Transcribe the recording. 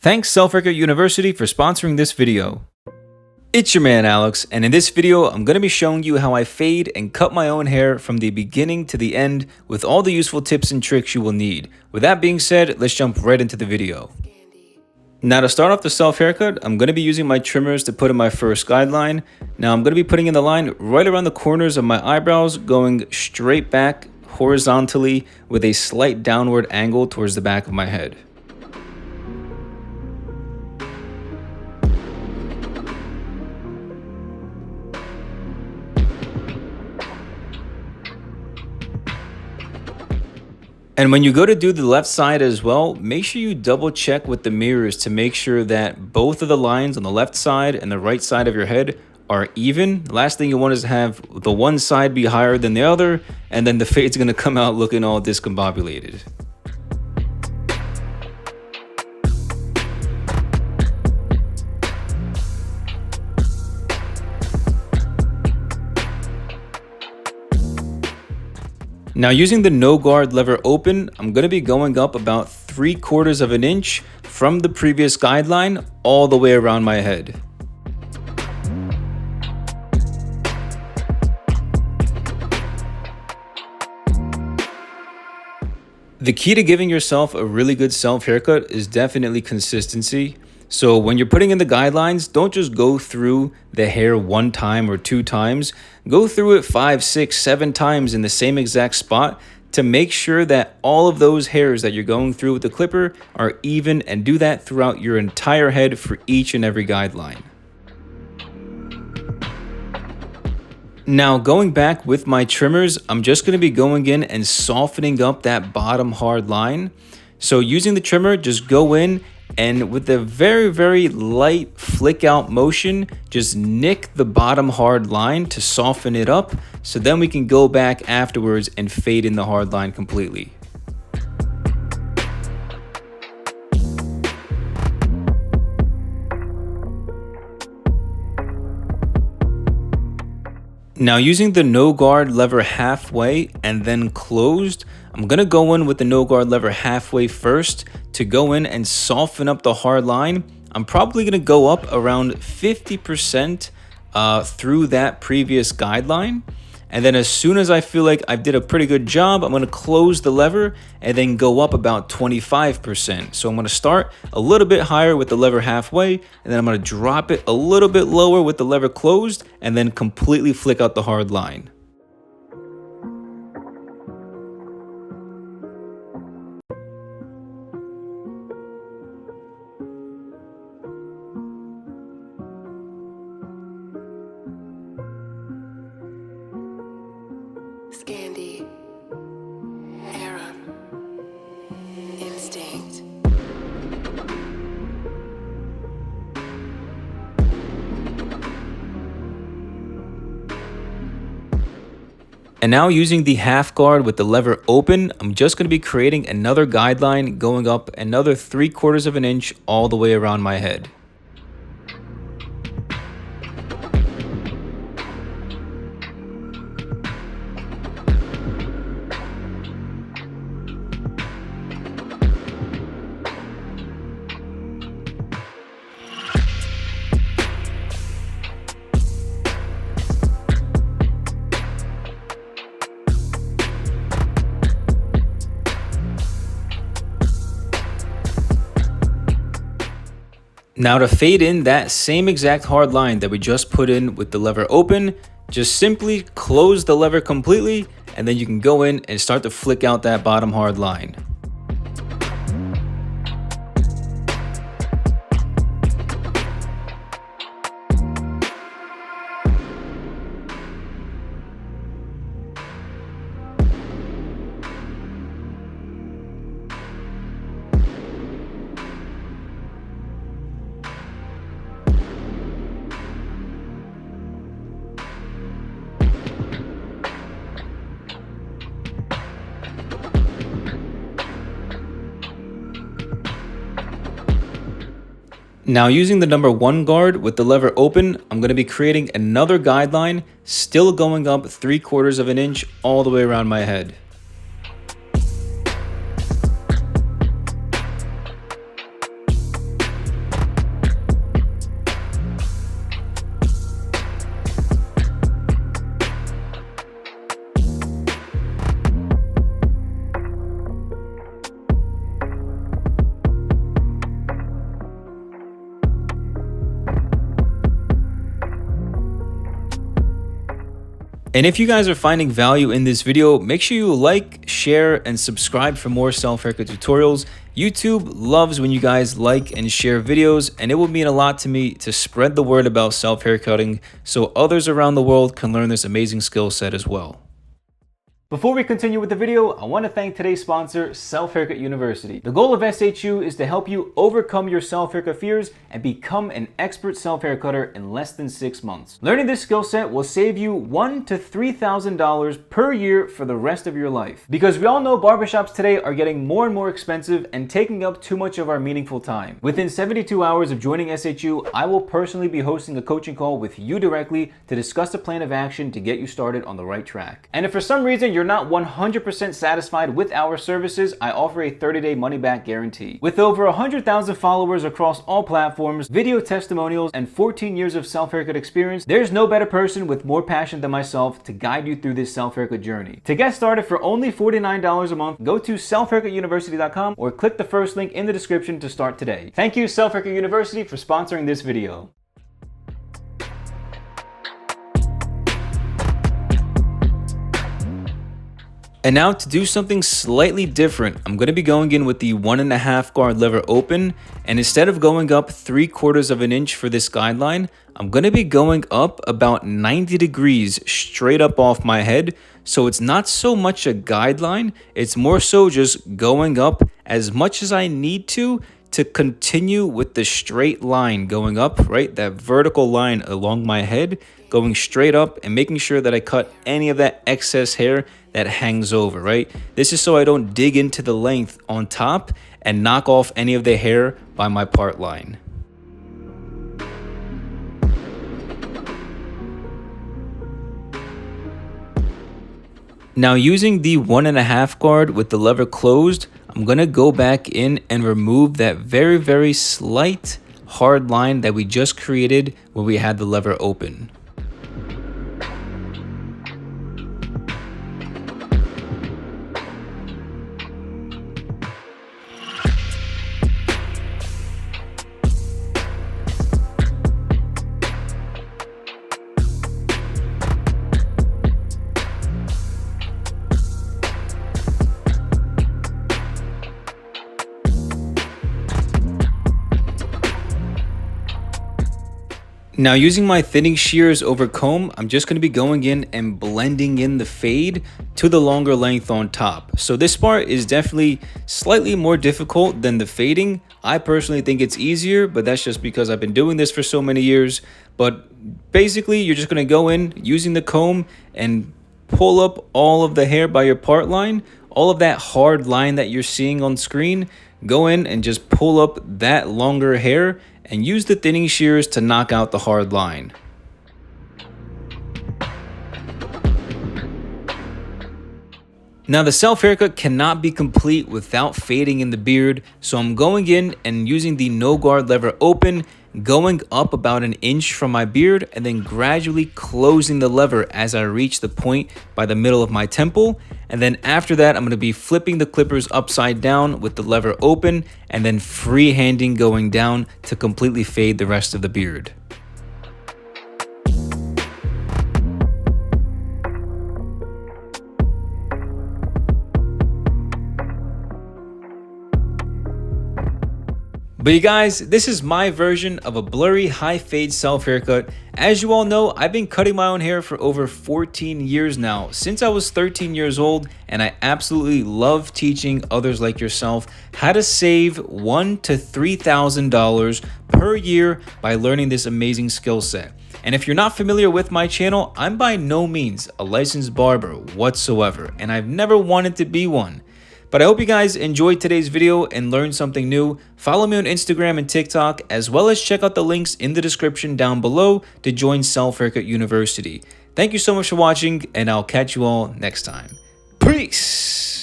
Thanks Self-Haircut University for sponsoring this video. It's your man Alex, and in this video I'm going to be showing you how I fade and cut my own hair from the beginning to the end with all the useful tips and tricks you will need. With that being said, let's jump right into the video. Now to start off the self-haircut, I'm going to be using my trimmers to put in my first guideline. Now I'm going to be putting in the line right around the corners of my eyebrows, going straight back horizontally with a slight downward angle towards the back of my head. And when you go to do the left side as well, make sure you double check with the mirrors to make sure that both of the lines on the left side and the right side of your head are even. The last thing you want is to have the one side be higher than the other, and then the fade's gonna come out looking all discombobulated. Now using the no guard lever open, I'm going to be going up about 3/4 of an inch from the previous guideline all the way around my head. The key to giving yourself a really good self-haircut is definitely consistency. So when you're putting in the guidelines, don't just go through the hair one time or two times. Go through it 5, 6, 7 times in the same exact spot to make sure that all of those hairs that you're going through with the clipper are even, and do that throughout your entire head for each and every guideline. Now going back with my trimmers, I'm just going to be going in and softening up that bottom hard line. So using the trimmer, just go in and with a very light flick out motion, just nick the bottom hard line to soften it up, so then we can go back afterwards and fade in the hard line completely. Now using the no guard lever halfway and then closed, I'm going to go in with the no guard lever halfway first to go in and soften up the hard line. I'm probably going to go up around 50% through that previous guideline. And then as soon as I feel like I did a pretty good job, I'm going to close the lever and then go up about 25%. So I'm going to start a little bit higher with the lever halfway, and then I'm going to drop it a little bit lower with the lever closed, and then completely flick out the hard line. And now using the half guard with the lever open, I'm just going to be creating another guideline going up another 3/4 of an inch all the way around my head. Now to fade in that same exact hard line that we just put in with the lever open, just simply close the lever completely, and then you can go in and start to flick out that bottom hard line. Now using the number 1 guard with the lever open, I'm going to be creating another guideline, still going up 3/4 of an inch all the way around my head. And if you guys are finding value in this video, make sure you like, share, and subscribe for more self-haircut tutorials. YouTube loves when you guys like and share videos, and it will mean a lot to me to spread the word about self-haircutting so others around the world can learn this amazing skill set as well. Before we continue with the video, I want to thank today's sponsor, Self Haircut University. The goal of SHU is to help you overcome your self-haircut fears and become an expert self-haircutter in less than 6 months. Learning this skill set will save you $1,000 to $3,000 per year for the rest of your life. Because we all know barbershops today are getting more and more expensive and taking up too much of our meaningful time. Within 72 hours of joining SHU, I will personally be hosting a coaching call with you directly to discuss a plan of action to get you started on the right track. And if for some reason you're not 100% satisfied with our services, I offer a 30-day money-back guarantee. With over 100,000 followers across all platforms, video testimonials, and 14 years of self-haircut experience, there's no better person with more passion than myself to guide you through this self-haircut journey. To get started for only $49 a month, go to selfhaircutuniversity.com or click the first link in the description to start today. Thank you, Self Haircut University, for sponsoring this video. And now to do something slightly different, I'm going to be going in with the 1.5 guard lever open, and instead of going up 3/4 of an inch for this guideline, I'm going to be going up about 90 degrees straight up off my head. So it's not so much a guideline, it's more so just going up as much as I need to continue with the straight line going up, right? That vertical line along my head, going straight up and making sure that I cut any of that excess hair that hangs over, right? This is so I don't dig into the length on top and knock off any of the hair by my part line. Now using the 1.5 guard with the lever closed, I'm going to go back in and remove that very slight hard line that we just created when we had the lever open. Now using my thinning shears over comb, I'm just going to be going in and blending in the fade to the longer length on top. So this part is definitely slightly more difficult than the fading. I personally think it's easier, but that's just because I've been doing this for so many years. But basically you're just going to go in using the comb and pull up all of the hair by your part line, all of that hard line that you're seeing on screen. Go in and just pull up that longer hair and use the thinning shears to knock out the hard line. Now the self haircut cannot be complete without fading in the beard, so I'm going in and using the no guard lever open, going up about 1 inch from my beard and then gradually closing the lever as I reach the point by the middle of my temple. And then after that, I'm going to be flipping the clippers upside down with the lever open and then freehanding going down to completely fade the rest of the beard. But you guys, this is my version of a blurry high fade self haircut. As you all know, I've been cutting my own hair for over 14 years now, since I was 13 years old, and I absolutely love teaching others like yourself how to save $1,000 to $3,000 per year by learning this amazing skill set. And if you're not familiar with my channel, I'm by no means a licensed barber whatsoever, and I've never wanted to be one. But I hope you guys enjoyed today's video and learned something new. Follow me on Instagram and TikTok, as well as check out the links in the description down below to join Self Haircut University. Thank you so much for watching, and I'll catch you all next time. Peace!